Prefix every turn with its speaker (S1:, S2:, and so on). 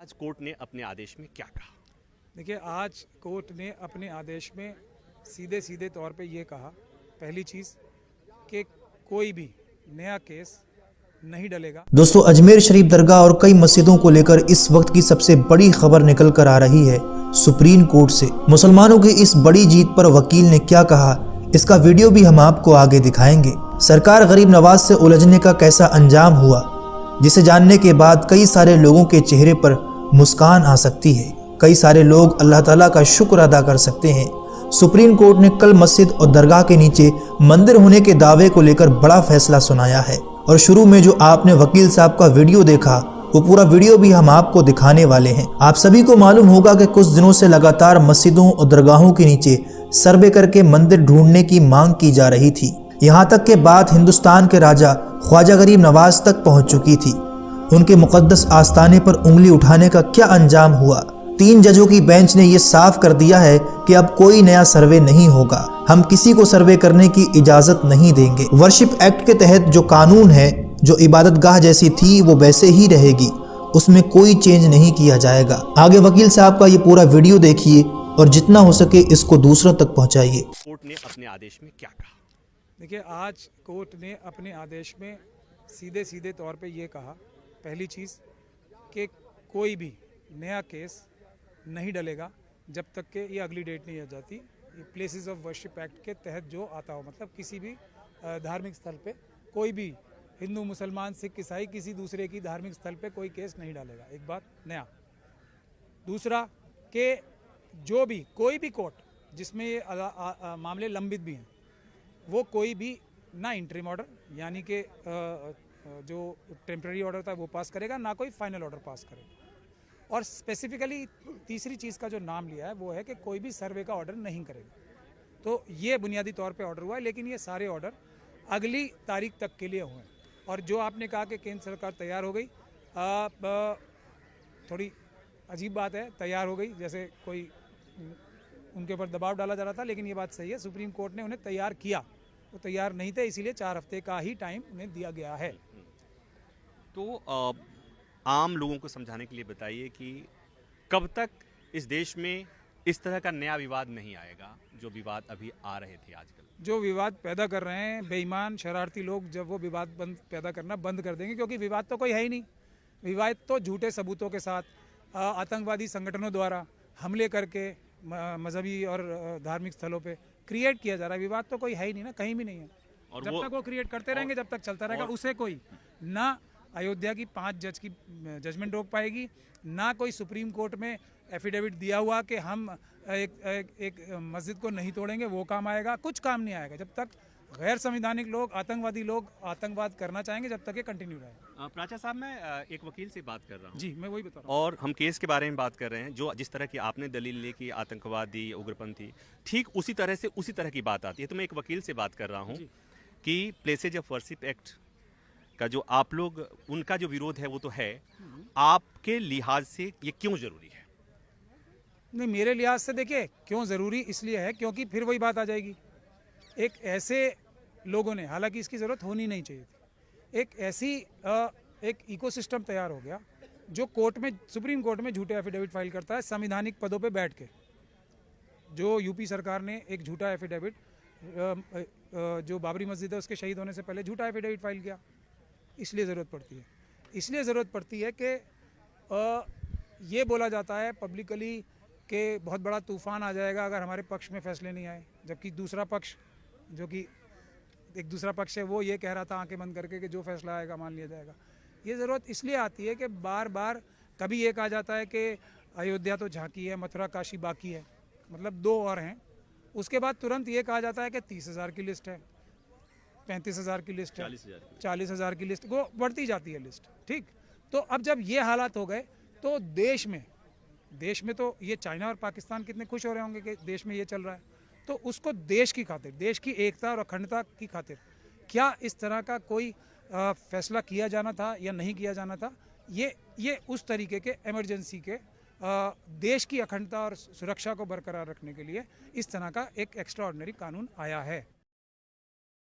S1: आज कोर्ट ने अपने आदेश में क्या कहा?
S2: देखिए, आज कोर्ट ने अपने आदेश में सीधे सीधे तौर पे ये कहा, पहली चीज़ कि कोई भी नया केस नहीं डलेगा।
S3: दोस्तों, अजमेर शरीफ दरगाह और कई मस्जिदों को लेकर इस वक्त की सबसे बड़ी खबर निकल कर आ रही है सुप्रीम कोर्ट से। मुसलमानों की इस बड़ी जीत पर वकील ने क्या कहा, इसका वीडियो भी हम आपको आगे दिखाएंगे। सरकार गरीब नवाज से उलझने का कैसा अंजाम हुआ, जिसे जानने के बाद कई सारे लोगों के चेहरे पर मुस्कान आ सकती है। कई सारे लोग अल्लाह ताला का शुक्र अदा कर सकते हैं। सुप्रीम कोर्ट ने कल मस्जिद और दरगाह के नीचे मंदिर होने के दावे को लेकर बड़ा फैसला सुनाया है। और शुरू में जो आपने वकील साहब का वीडियो देखा, वो पूरा वीडियो भी हम आपको दिखाने वाले हैं। आप सभी को मालूम होगा कि कुछ दिनों से लगातार मस्जिदों और दरगाहों के नीचे सर्वे करके मंदिर ढूंढने की मांग की जा रही थी। यहाँ तक के बात हिंदुस्तान के राजा ख्वाजा गरीब नवाज तक पहुँच चुकी थी। उनके मुकद्दस आस्थाने पर उंगली उठाने का क्या अंजाम हुआ। 3 जजों की बेंच ने यह साफ कर दिया है कि अब कोई नया सर्वे नहीं होगा। हम किसी को सर्वे करने की इजाजत नहीं देंगे। वर्शिप एक्ट के तहत जो कानून है, जो इबादत गाह जैसी थी वो वैसे ही रहेगी, उसमें कोई चेंज नहीं किया जाएगा। आगे वकील साहब का ये पूरा वीडियो देखिए और जितना हो सके इसको दूसरों तक पहुंचाइए।
S1: कोर्ट ने अपने आदेश में क्या कहा?
S2: देखिए, आज कोर्ट ने अपने आदेश में सीधे सीधे तौर पे ये कहा, पहली चीज़ कि कोई भी नया केस नहीं डलेगा जब तक कि ये अगली डेट नहीं आ जाती। प्लेसेस ऑफ वर्शिप एक्ट के तहत जो आता हो, मतलब किसी भी धार्मिक स्थल पे कोई भी हिंदू, मुसलमान, सिख, ईसाई किसी दूसरे की धार्मिक स्थल पे कोई केस नहीं डालेगा। एक बात नया। दूसरा कि जो भी कोई भी कोर्ट जिसमें ये मामले लंबित भी हैं, वो कोई भी ना इंटरिम ऑर्डर यानी कि जो टेम्पररी ऑर्डर था वो पास करेगा, ना कोई फाइनल ऑर्डर पास करेगा। और स्पेसिफिकली तीसरी चीज़ का जो नाम लिया है वो है कि कोई भी सर्वे का ऑर्डर नहीं करेगा। तो ये बुनियादी तौर पे ऑर्डर हुआ है, लेकिन ये सारे ऑर्डर अगली तारीख तक के लिए हुए हैं। और जो आपने कहा कि केंद्र सरकार तैयार हो गई, थोड़ी अजीब बात है, तैयार हो गई जैसे कोई उनके ऊपर दबाव डाला जा रहा था, लेकिन ये बात सही है, सुप्रीम कोर्ट ने उन्हें तैयार किया। वो तैयार नहीं थे, इसीलिए 4 हफ्ते का ही टाइम उन्हें दिया गया है।
S1: तो आम लोगों को समझाने के लिए बताइए कि कब तक इस देश में इस तरह का नया विवाद नहीं आएगा जो विवाद अभी आ रहे थे आजकल।
S2: जो विवाद पैदा कर रहे हैं बेईमान शरारती लोग, जब वो विवाद पैदा करना बंद कर देंगे, क्योंकि विवाद तो कोई है ही नहीं। विवाद तो झूठे सबूतों के साथ आतंकवादी संगठनों द्वारा हमले करके मजहबी और धार्मिक स्थलों पे क्रिएट किया जा रहा है। विवाद तो कोई है ही नहीं ना, कहीं भी नहीं है। और जब तक वो क्रिएट करते रहेंगे, जब तक चलता रहेगा, उसे कोई ना अयोध्या की 5 जज की जजमेंट रोक पाएगी, ना कोई सुप्रीम कोर्ट में एफिडेविट दिया हुआ कि हम एक मस्जिद को नहीं तोड़ेंगे, वो काम आएगा। कुछ काम नहीं आएगा जब तक गैर संवैधानिक लोग, आतंकवादी लोग आतंकवाद करना चाहेंगे, जब तक ये कंटिन्यू रहेगा।
S1: प्राचा साहब, मैं एक वकील से बात कर रहा हूँ।
S2: जी, मैं वही बता रहा हूँ।
S1: और हम केस के बारे में बात कर रहे हैं, जो जिस तरह की आपने दलील ली कि आतंकवादी, उग्रपंथी, ठीक उसी तरह की बात आती है। तो मैं एक वकील से बात कर रहा हूँ कि प्लेसेज ऑफ वर्शिप एक्ट का जो आप लोग, उनका जो विरोध है वो तो है, आपके लिहाज से ये क्यों जरूरी है?
S2: नहीं, मेरे लिहाज से देखिए क्यों ज़रूरी इसलिए है क्योंकि फिर वही बात आ जाएगी। एक ऐसे लोगों ने, हालांकि इसकी ज़रूरत होनी नहीं चाहिए थी, एक ऐसी एक इकोसिस्टम तैयार हो गया जो कोर्ट में, सुप्रीम कोर्ट में झूठे एफिडेविट फाइल करता है संवैधानिक पदों पे बैठ के। जो यूपी सरकार ने एक झूठा एफिडेविट, जो बाबरी मस्जिद है उसके शहीद होने से पहले झूठा एफिडेविट फाइल किया। इसलिए ज़रूरत पड़ती है, इसलिए ज़रूरत पड़ती है कि ये बोला जाता है पब्लिकली कि बहुत बड़ा तूफान आ जाएगा अगर हमारे पक्ष में फैसले नहीं आए, जबकि दूसरा पक्ष, जो कि एक दूसरा पक्ष है, वो ये कह रहा था आंखें बंद करके कि जो फैसला आएगा मान लिया जाएगा। ये ज़रूरत इसलिए आती है कि बार बार कभी ये कहा जाता है कि अयोध्या तो झांकी है, मथुरा काशी बाकी है, मतलब 2 और हैं। उसके बाद तुरंत ये कहा जाता है कि 30,000 की लिस्ट है, 35,000 की लिस्ट है, 40,000 की लिस्ट, वो बढ़ती जाती है लिस्ट। ठीक, तो अब जब ये हालात हो गए तो देश में तो ये चाइना और पाकिस्तान कितने खुश हो रहे होंगे कि देश में ये चल रहा है। तो उसको देश की खातिर, देश की एकता और अखंडता की खातिर क्या इस तरह का कोई फैसला किया जाना था या नहीं किया जाना था, ये उस तरीके के इमरजेंसी के देश की अखंडता और सुरक्षा को बरकरार रखने के लिए इस तरह का एक एक्स्ट्राऑर्डिनरी कानून आया है।